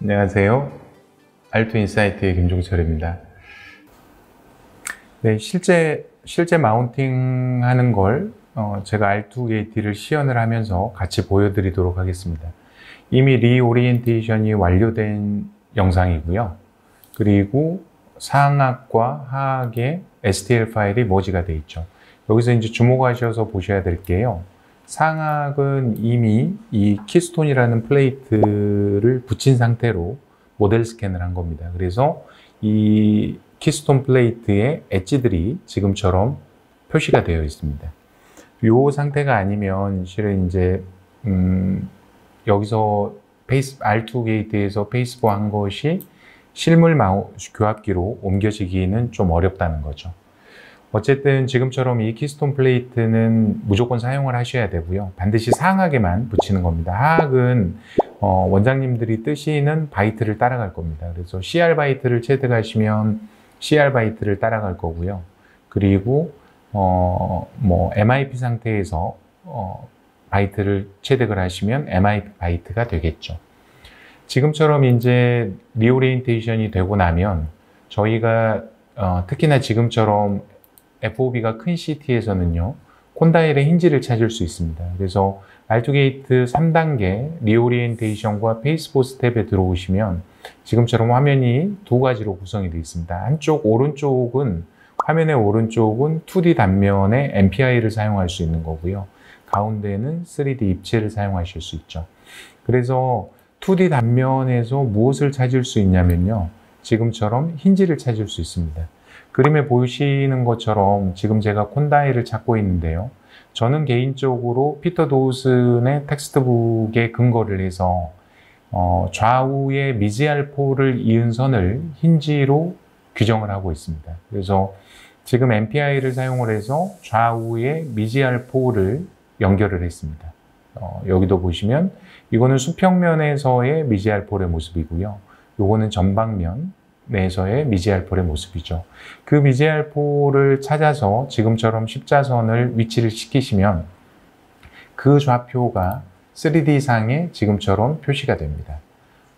안녕하세요. 알투인사이트의 김종철입니다. 네, 실제 마운팅 하는 걸 제가 R2 게이트를 시연을 하면서 같이 보여드리도록 하겠습니다. 이미 리오리엔테이션이 완료된 영상이고요. 그리고 상악과 하악의 STL 파일이 머지가 되어 있죠. 여기서 이제 주목하셔서 보셔야 될 게요. 상악은 이미 이 키스톤이라는 플레이트를 붙인 상태로 모델 스캔을 한 겁니다. 그래서 이 키스톤 플레이트의 엣지들이 지금처럼 표시가 되어 있습니다. 이 상태가 아니면 실은 이제 여기서 R2 게이트에서 페이스보 한 것이 실물 교합기로 옮겨지기는 좀 어렵다는 거죠. 어쨌든 지금처럼 이 키스톤 플레이트는 무조건 사용을 하셔야 되고요. 반드시 상악에만 붙이는 겁니다. 하악은 원장님들이 뜨시는 바이트를 따라갈 겁니다. 그래서 CR 바이트를 체득하시면 CR 바이트를 따라갈 거고요. 그리고 MIP 상태에서 바이트를 체득을 하시면 MIP 바이트가 되겠죠. 지금처럼 이제 리오리엔테이션이 되고 나면 저희가 특히나 지금처럼 FOB가 큰 CT에서는요, 콘다일의 힌지를 찾을 수 있습니다. 그래서 R2 게이트 3단계 리오리엔테이션과 페이스보 스텝에 들어오시면 지금처럼 화면이 두 가지로 구성이 되어 있습니다. 화면의 오른쪽은 2D 단면에 MPI를 사용할 수 있는 거고요. 가운데는 3D 입체를 사용하실 수 있죠. 그래서 2D 단면에서 무엇을 찾을 수 있냐면요, 지금처럼 힌지를 찾을 수 있습니다. 그림에 보시는 것처럼 지금 제가 콘다일을 찾고 있는데요. 저는 개인적으로 피터 도우슨의 텍스트북에 근거를 해서 좌우의 미지알포를 이은 선을 힌지로 규정을 하고 있습니다. 그래서 지금 MPI를 사용을 해서 좌우의 미지알포를 연결을 했습니다. 여기도 보시면 이거는 수평면에서의 미지알폴의 모습이고요. 요거는 전방면 내에서의 미지알폴의 모습이죠. 그 미지알폴을 찾아서 지금처럼 십자선을 위치를 시키시면 그 좌표가 3D상에 지금처럼 표시가 됩니다.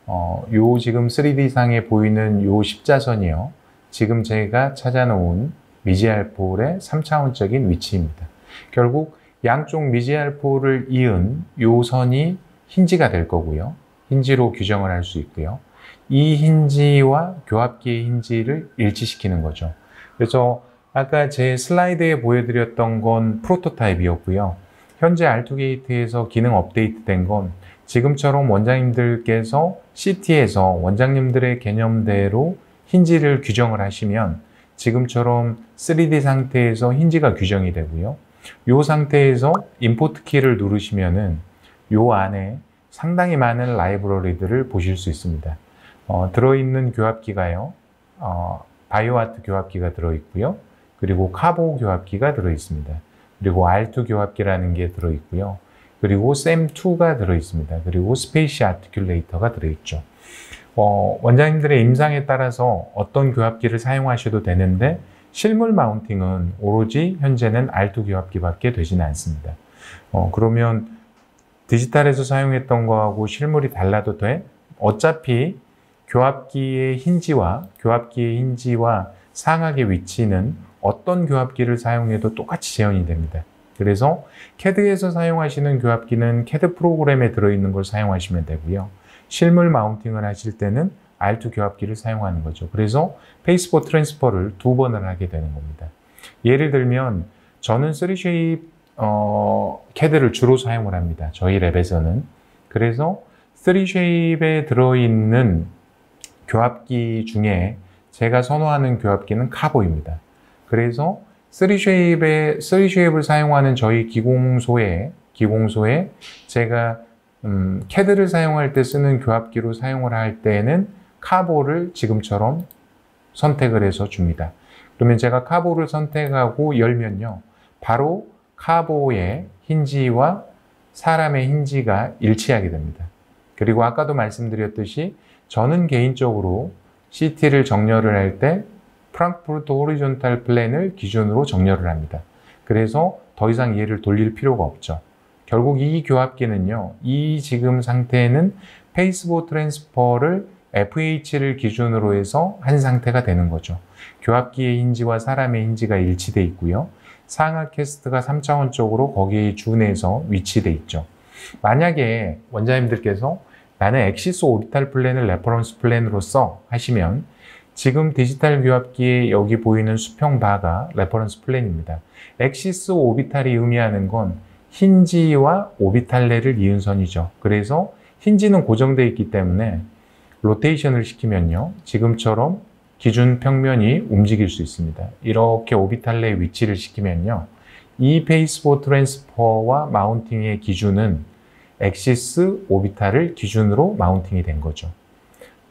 요 지금 3D상에 보이는 요 십자선이요, 지금 제가 찾아놓은 미지알폴의 3차원적인 위치입니다. 결국 양쪽 미지알폴을 이은 요 선이 힌지가 될 거고요. 힌지로 규정을 할 수 있고요. 이 힌지와 교합기의 힌지를 일치시키는 거죠. 그래서 아까 제 슬라이드에 보여드렸던 건 프로토타입이었고요. 현재 R2 게이트에서 기능 업데이트된 건 지금처럼 원장님들께서 CT에서 원장님들의 개념대로 힌지를 규정을 하시면 지금처럼 3D 상태에서 힌지가 규정이 되고요. 이 상태에서 임포트 키를 누르시면은 이 안에 상당히 많은 라이브러리들을 보실 수 있습니다. 들어있는 교합기가요, 바이오아트 교합기가 들어있고요. 그리고 카보 교합기가 들어있습니다. 그리고 R2 교합기라는 게 들어있고요. 그리고 SAM2가 들어있습니다. 그리고 스페이시 아티큘레이터가 들어있죠. 원장님들의 임상에 따라서 어떤 교합기를 사용하셔도 되는데 실물 마운팅은 오로지 현재는 R2 교합기밖에 되지는 않습니다. 그러면 디지털에서 사용했던 거하고 실물이 달라도 돼? 어차피 교합기의 힌지와 상악의 위치는 어떤 교합기를 사용해도 똑같이 재현이 됩니다. 그래서 CAD에서 사용하시는 교합기는 CAD 프로그램에 들어있는 걸 사용하시면 되고요. 실물 마운팅을 하실 때는 R2 교합기를 사용하는 거죠. 그래서 페이스보 트랜스퍼를 2번을 하게 되는 겁니다. 예를 들면 저는 3쉐입 CAD를 주로 사용을 합니다. 저희 랩에서는. 그래서 3쉐입에 들어있는 교합기 중에 제가 선호하는 교합기는 카보입니다. 그래서 3쉐입을 사용하는 저희 기공소에 제가 CAD를 사용할 때 쓰는 교합기로 사용을 할 때는 카보를 지금처럼 선택을 해서 줍니다. 그러면 제가 카보를 선택하고 열면요, 바로 카보의 힌지와 사람의 힌지가 일치하게 됩니다. 그리고 아까도 말씀드렸듯이 저는 개인적으로 CT를 정렬을 할 때 프랑크푸르트 호리존탈 플랜을 기준으로 정렬을 합니다. 그래서 더 이상 얘를 돌릴 필요가 없죠. 결국 이 교합기는요, 이 지금 상태는 페이스보 트랜스퍼를 FH를 기준으로 해서 한 상태가 되는 거죠. 교합기의 힌지와 사람의 힌지가 일치돼 있고요. 상하 캐스트가 3차원적으로 거기에 준해서 위치돼 있죠. 만약에 원장님들께서 나는 엑시스 오비탈 플랜을 레퍼런스 플랜으로 써 하시면 지금 디지털 교합기에 여기 보이는 수평 바가 레퍼런스 플랜입니다. 엑시스 오비탈이 의미하는 건 힌지와 오비탈레를 이은 선이죠. 그래서 힌지는 고정되어 있기 때문에 로테이션을 시키면요. 지금처럼 기준 평면이 움직일 수 있습니다. 이렇게 오비탈레의 위치를 시키면요. 이 페이스보 트랜스퍼와 마운팅의 기준은 엑시스 오비탈을 기준으로 마운팅이 된 거죠.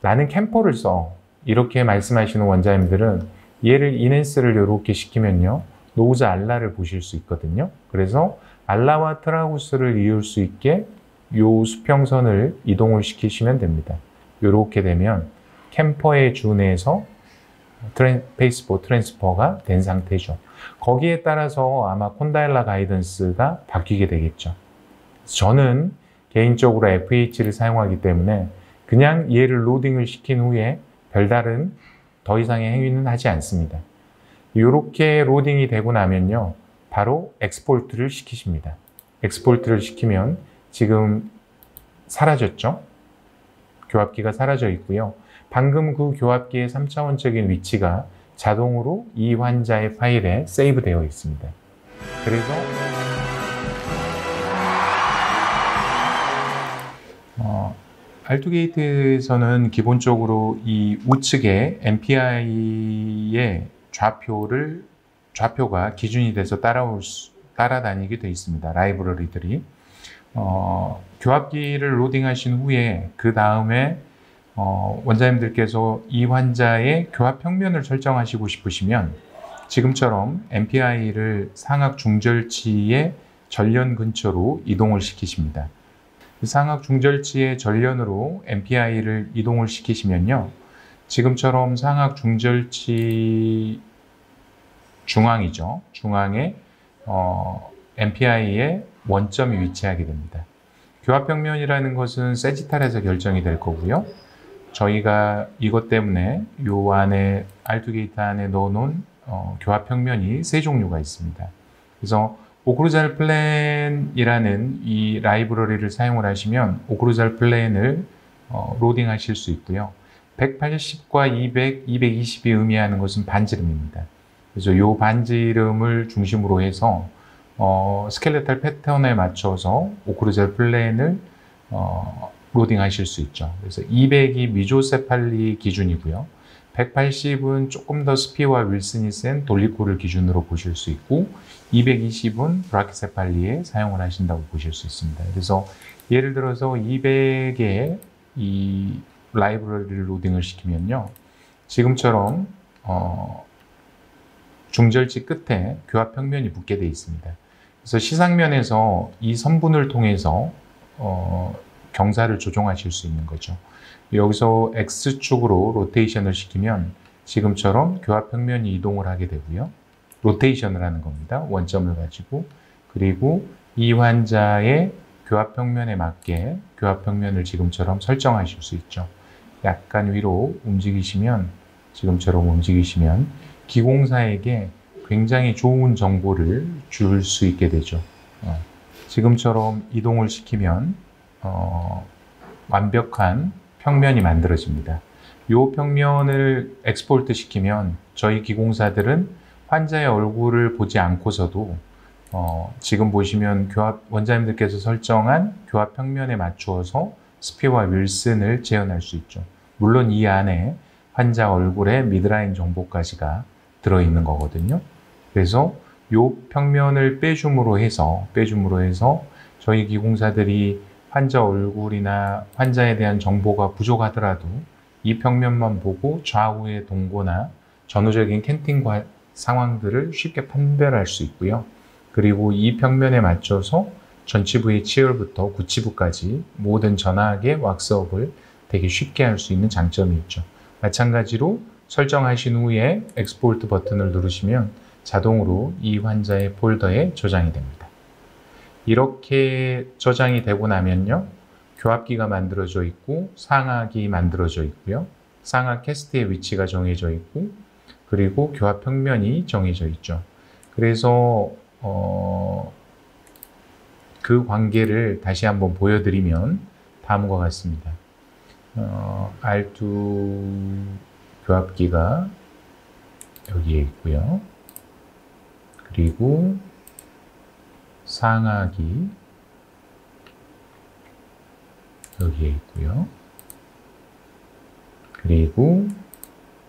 나는 캠퍼를 써. 이렇게 말씀하시는 원장님들은 얘를 인핸스를 이렇게 시키면요. 노즈 알라를 보실 수 있거든요. 그래서 알라와 트라우스를 이을 수 있게 요 수평선을 이동을 시키시면 됩니다. 이렇게 되면 캠퍼에 준해서 페이스보 트랜스퍼가 된 상태죠. 거기에 따라서 아마 콘다일라 가이던스가 바뀌게 되겠죠. 저는 개인적으로 FH를 사용하기 때문에 그냥 얘를 로딩을 시킨 후에 별다른 더 이상의 행위는 하지 않습니다. 이렇게 로딩이 되고 나면요. 바로 엑스포트를 시키십니다. 엑스포트를 시키면 지금 사라졌죠? 교합기가 사라져 있고요. 방금 그 교합기의 3차원적인 위치가 자동으로 이 환자의 파일에 세이브 되어 있습니다. 그래서 알투게이트에서는 기본적으로 이 우측에 MPI의 좌표가 기준이 돼서 따라다니게 되어 있습니다. 라이브러리들이. 교합기를 로딩하신 후에 그 다음에 원장님들께서 이 환자의 교합 평면을 설정하시고 싶으시면 지금처럼 MPI를 상악 중절치의 전련 근처로 이동을 시키십니다. 상악 중절치의 전련으로 MPI를 이동을 시키시면요. 지금처럼 상악 중절치 중앙이죠. 중앙에 MPI의 원점이 위치하게 됩니다. 교합평면이라는 것은 세지탈에서 결정이 될 거고요. 저희가 이것 때문에 요 안에 알투게이트 안에 넣어놓은 교합평면이 세 종류가 있습니다. 그래서 오크루잘 플랜이라는 이 라이브러리를 사용을 하시면 오크루잘 플랜을 로딩 하실 수 있고요. 180과 200, 220이 의미하는 것은 반지름입니다. 그래서 이 반지름을 중심으로 해서 스켈레탈 패턴에 맞춰서 오크루잘 플랜을 로딩 하실 수 있죠. 그래서 200이 미조세팔리 기준이고요. 180은 조금 더 스피와 윌슨이 센 돌리코를 기준으로 보실 수 있고 220은 브라키세팔리에 사용을 하신다고 보실 수 있습니다. 그래서 예를 들어서 200의 이 라이브러리를 로딩을 시키면요. 지금처럼 중절지 끝에 교합 평면이 붙게 되어 있습니다. 그래서 시상면에서 이 선분을 통해서 경사를 조정하실 수 있는 거죠. 여기서 X축으로 로테이션을 시키면 지금처럼 교합 평면이 이동을 하게 되고요. 로테이션을 하는 겁니다. 원점을 가지고. 그리고 이 환자의 교합 평면에 맞게 교합 평면을 지금처럼 설정하실 수 있죠. 약간 위로 움직이시면 지금처럼 움직이시면 기공사에게 굉장히 좋은 정보를 줄 수 있게 되죠. 지금처럼 이동을 시키면 완벽한 평면이 만들어집니다. 이 평면을 엑스포트 시키면 저희 기공사들은 환자의 얼굴을 보지 않고서도 지금 보시면 원장님들께서 설정한 교합 평면에 맞추어서 스피와 윌슨을 재현할 수 있죠. 물론 이 안에 환자 얼굴의 미드라인 정보까지가 들어있는 거거든요. 그래서 이 평면을 빼줌으로 해서 저희 기공사들이 환자 얼굴이나 환자에 대한 정보가 부족하더라도 이 평면만 보고 좌우의 동고나 전후적인 캔팅 상황들을 쉽게 판별할 수 있고요. 그리고 이 평면에 맞춰서 전치부의 치열부터 구치부까지 모든 전하의 왁스업을 되게 쉽게 할 수 있는 장점이 있죠. 마찬가지로 설정하신 후에 엑스포트 버튼을 누르시면 자동으로 이 환자의 폴더에 저장이 됩니다. 이렇게 저장이 되고 나면요. 교합기가 만들어져 있고 상악이 만들어져 있고요. 상악 캐스트의 위치가 정해져 있고 그리고 교합 평면이 정해져 있죠. 그래서 그 관계를 다시 한번 보여드리면 다음과 같습니다. R2 교합기가 여기에 있고요. 그리고 상악이 여기에 있고요. 그리고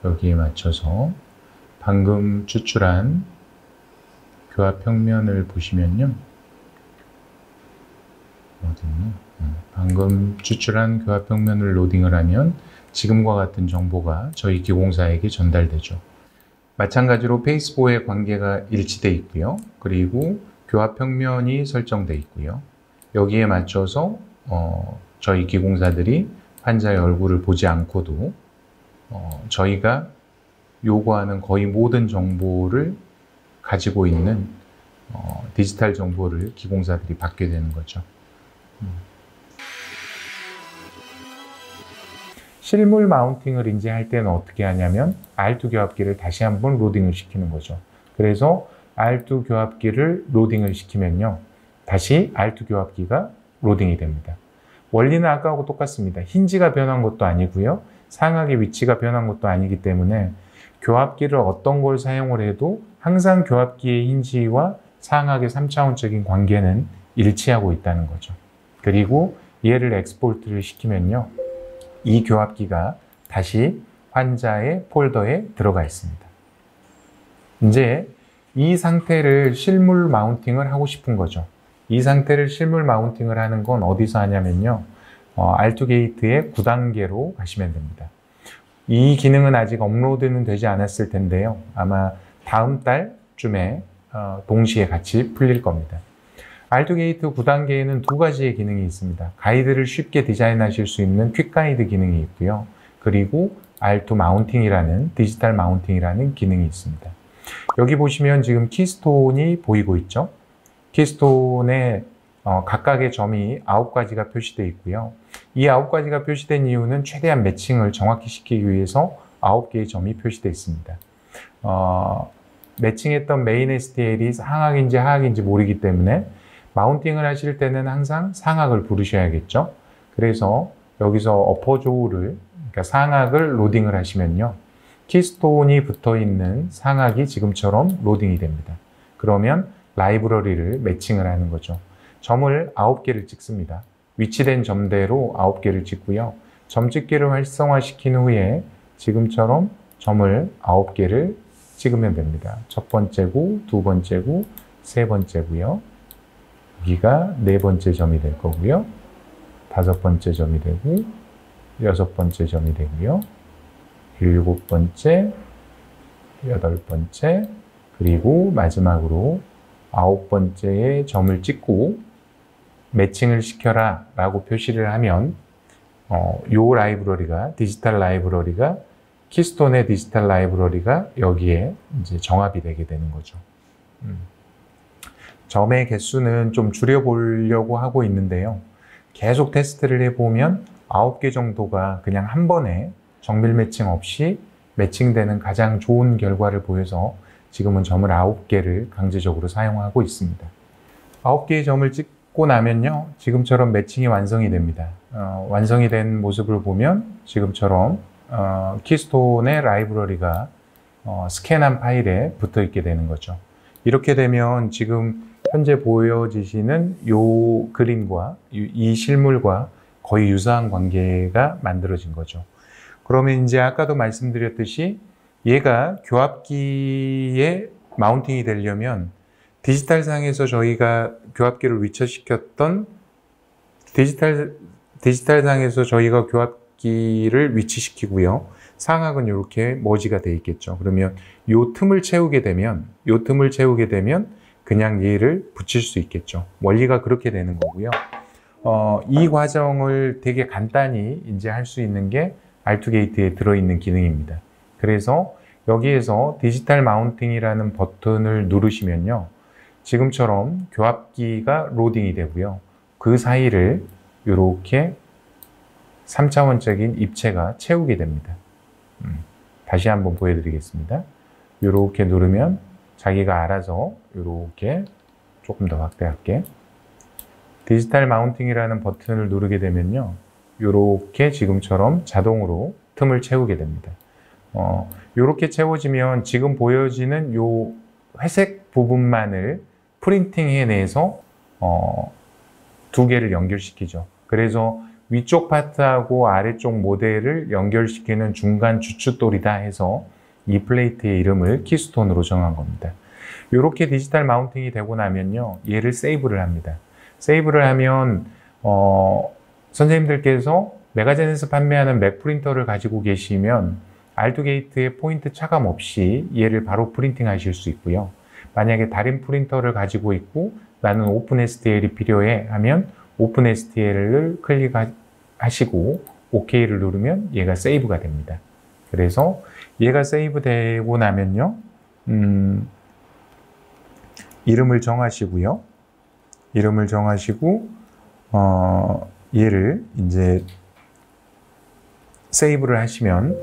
여기에 맞춰서 방금 추출한 교합 평면을 보시면요. 어딨나? 방금 추출한 교합 평면을 로딩을 하면 지금과 같은 정보가 저희 기공사에게 전달되죠. 마찬가지로 페이스보의 관계가 일치되어 있고요. 그리고 교합 평면이 설정되어 있고요. 여기에 맞춰서 저희 기공사들이 환자의 얼굴을 보지 않고도 저희가 요구하는 거의 모든 정보를 가지고 있는 디지털 정보를 기공사들이 받게 되는 거죠. 실물 마운팅을 이제 할 때는 어떻게 하냐면 R2 교합기를 다시 한번 로딩을 시키는 거죠. 그래서 R2 교합기를 로딩을 시키면요. 다시 R2 교합기가 로딩이 됩니다. 원리는 아까하고 똑같습니다. 힌지가 변한 것도 아니고요. 상악의 위치가 변한 것도 아니기 때문에 교합기를 어떤 걸 사용을 해도 항상 교합기의 힌지와 상악의 3차원적인 관계는 일치하고 있다는 거죠. 그리고 얘를 엑스포트를 시키면요. 이 교합기가 다시 환자의 폴더에 들어가 있습니다. 이제 이 상태를 실물 마운팅을 하고 싶은 거죠. 이 상태를 실물 마운팅을 하는 건 어디서 하냐면요. R2 게이트의 9단계로 가시면 됩니다. 이 기능은 아직 업로드는 되지 않았을 텐데요. 아마 다음 달쯤에 동시에 같이 풀릴 겁니다. R2 게이트 9단계에는 두 가지의 기능이 있습니다. 가이드를 쉽게 디자인하실 수 있는 퀵 가이드 기능이 있고요. 그리고 R2 마운팅이라는 디지털 마운팅이라는 기능이 있습니다. 여기 보시면 지금 키스톤이 보이고 있죠. 키스톤에 각각의 점이 9가지가 표시되어 있고요. 이 9가지가 표시된 이유는 최대한 매칭을 정확히 시키기 위해서 9개의 점이 표시되어 있습니다. 매칭했던 메인 STL이 상악인지 하악인지 모르기 때문에 마운팅을 하실 때는 항상 상악을 부르셔야겠죠. 그래서 여기서 어퍼조우를, 그러니까 상악을 로딩을 하시면요. 키스톤이 붙어 있는 상악이 지금처럼 로딩이 됩니다. 그러면 라이브러리를 매칭을 하는 거죠. 점을 9개를 찍습니다. 위치된 점대로 9개를 찍고요. 점찍기를 활성화시킨 후에 지금처럼 점을 9개를 찍으면 됩니다. 첫 번째고, 두 번째고, 세 번째고요. 여기가 네 번째 점이 될 거고요. 다섯 번째 점이 되고, 여섯 번째 점이 되고요. 일곱 번째, 여덟 번째, 그리고 마지막으로 9번째의 점을 찍고 매칭을 시켜라 라고 표시를 하면 요 라이브러리가, 디지털 라이브러리가, 키스톤의 디지털 라이브러리가 여기에 이제 정합이 되게 되는 거죠. 점의 개수는 좀 줄여보려고 하고 있는데요. 계속 테스트를 해보면 9개 정도가 그냥 한 번에 정밀 매칭 없이 매칭되는 가장 좋은 결과를 보여서 지금은 점을 9개를 강제적으로 사용하고 있습니다. 9개의 점을 찍고 나면요. 지금처럼 매칭이 완성이 됩니다. 완성이 된 모습을 보면 지금처럼 키스톤의 라이브러리가 스캔한 파일에 붙어 있게 되는 거죠. 이렇게 되면 지금 현재 보여지시는 이 그림과 이 실물과 거의 유사한 관계가 만들어진 거죠. 그러면 이제 아까도 말씀드렸듯이 얘가 교합기에 마운팅이 되려면 디지털상에서 저희가 교합기를 위치시켰던 디지털상에서 저희가 교합기를 위치시키고요. 상악은 이렇게 머지가 되어 있겠죠. 그러면 요 틈을 채우게 되면 그냥 얘를 붙일 수 있겠죠. 원리가 그렇게 되는 거고요. 이 과정을 되게 간단히 이제 할 수 있는 게 R2 게이트에 들어있는 기능입니다. 그래서 여기에서 디지털 마운팅이라는 버튼을 누르시면요. 지금처럼 교합기가 로딩이 되고요. 그 사이를 이렇게 3차원적인 입체가 채우게 됩니다. 다시 한번 보여드리겠습니다. 이렇게 누르면 자기가 알아서 이렇게 조금 더 확대할게. 디지털 마운팅이라는 버튼을 누르게 되면요, 이렇게 지금처럼 자동으로 틈을 채우게 됩니다. 이렇게 채워지면 지금 보여지는 요 회색 부분만을 프린팅 해내서 두 개를 연결시키죠. 그래서 위쪽 파트하고 아래쪽 모델을 연결시키는 중간 주춧돌이다 해서 이 플레이트의 이름을 키스톤으로 정한 겁니다. 이렇게 디지털 마운팅이 되고 나면요, 얘를 세이브를 합니다. 세이브를 하면 선생님들께서 메가젠에서 판매하는 맥 프린터를 가지고 계시면 R2게이트에 포인트 차감 없이 얘를 바로 프린팅 하실 수 있고요. 만약에 다른 프린터를 가지고 있고 나는 오픈STL이 필요해 하면 오픈STL을 클릭하시고 OK를 누르면 얘가 세이브가 됩니다. 그래서 얘가 세이브 되고 나면요, 이름을 정하시고요. 이름을 정하시고 얘를 이제 세이브를 하시면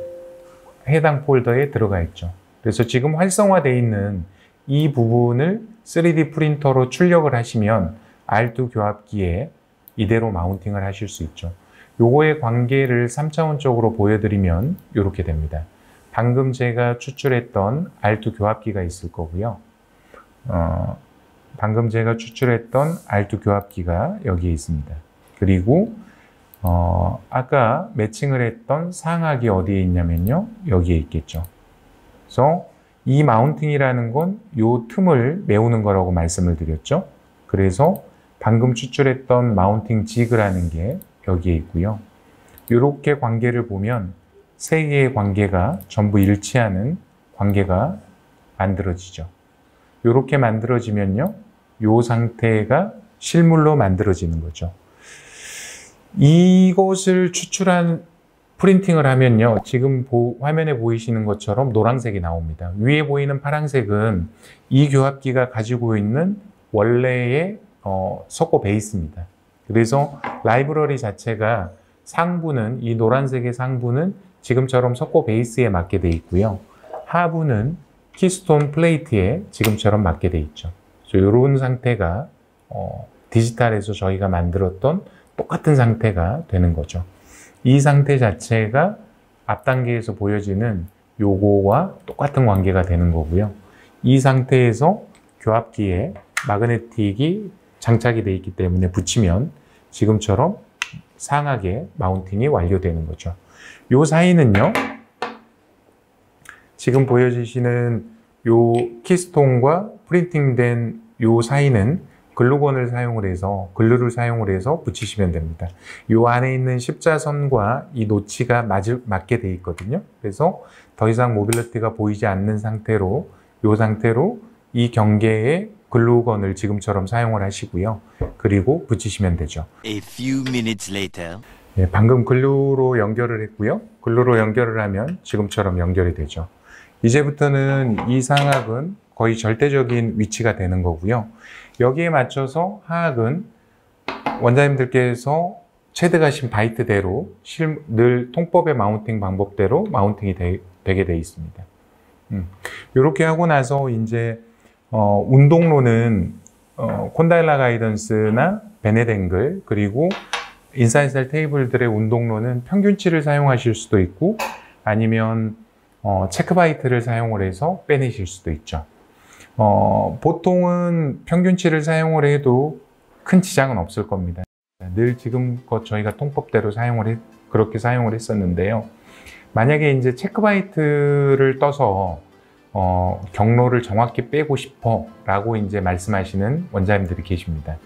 해당 폴더에 들어가 있죠. 그래서 지금 활성화되어 있는 이 부분을 3D 프린터로 출력을 하시면 R2 교합기에 이대로 마운팅을 하실 수 있죠. 요거의 관계를 3차원적으로 보여드리면 이렇게 됩니다. 방금 제가 추출했던 R2 교합기가 있을 거고요. 방금 제가 추출했던 R2 교합기가 여기에 있습니다. 그리고 아까 매칭을 했던 상악이 어디에 있냐면요, 여기에 있겠죠. 그래서 이 마운팅이라는 건 요 틈을 메우는 거라고 말씀을 드렸죠. 그래서 방금 추출했던 마운팅 지그라는 게 여기에 있고요. 이렇게 관계를 보면 세 개의 관계가 전부 일치하는 관계가 만들어지죠. 이렇게 만들어지면요, 이 상태가 실물로 만들어지는 거죠. 이것을 추출한 프린팅을 하면요, 지금 화면에 보이시는 것처럼 노란색이 나옵니다. 위에 보이는 파란색은 이 교합기가 가지고 있는 원래의 석고 베이스입니다. 그래서 라이브러리 자체가 상부는, 이 노란색의 상부는 지금처럼 석고 베이스에 맞게 돼 있고요. 하부는 키스톤 플레이트에 지금처럼 맞게 돼 있죠. 이런 상태가 디지털에서 저희가 만들었던 똑같은 상태가 되는 거죠. 이 상태 자체가 앞 단계에서 보여지는 요거와 똑같은 관계가 되는 거고요. 이 상태에서 교합기에 마그네틱이 장착이 되어 있기 때문에 붙이면 지금처럼 상하게 마운팅이 완료되는 거죠. 요 사이는요, 지금 보여주시는 요 키스톤과 프린팅된 요 사이는 글루건을 글루를 사용을 해서 붙이시면 됩니다. 요 안에 있는 십자선과 이 노치가 맞게 돼 있거든요. 그래서 더 이상 모빌리티가 보이지 않는 상태로, 요 상태로 이 경계에 글루건을 지금처럼 사용을 하시고요. 그리고 붙이시면 되죠. A few minutes later. 네, 방금 글루로 연결을 했고요. 글루로 연결을 하면 지금처럼 연결이 되죠. 이제부터는 이 상악은 거의 절대적인 위치가 되는 거고요. 여기에 맞춰서 하악은 원장님들께서 체득하신 바이트대로 늘 통법의 마운팅 방법대로 마운팅이 되게 되어 있습니다. 이렇게 하고 나서 이제 운동로는 콘다일라 가이던스나 베네댕글, 그리고 인사이드셀 테이블들의 운동로는 평균치를 사용하실 수도 있고 아니면 체크바이트를 사용을 해서 빼내실 수도 있죠. 보통은 평균치를 사용을 해도 큰 지장은 없을 겁니다. 늘 지금껏 저희가 통법대로 그렇게 사용을 했었는데요. 만약에 이제 체크바이트를 떠서 경로를 정확히 빼고 싶어 라고 이제 말씀하시는 원장님들이 계십니다.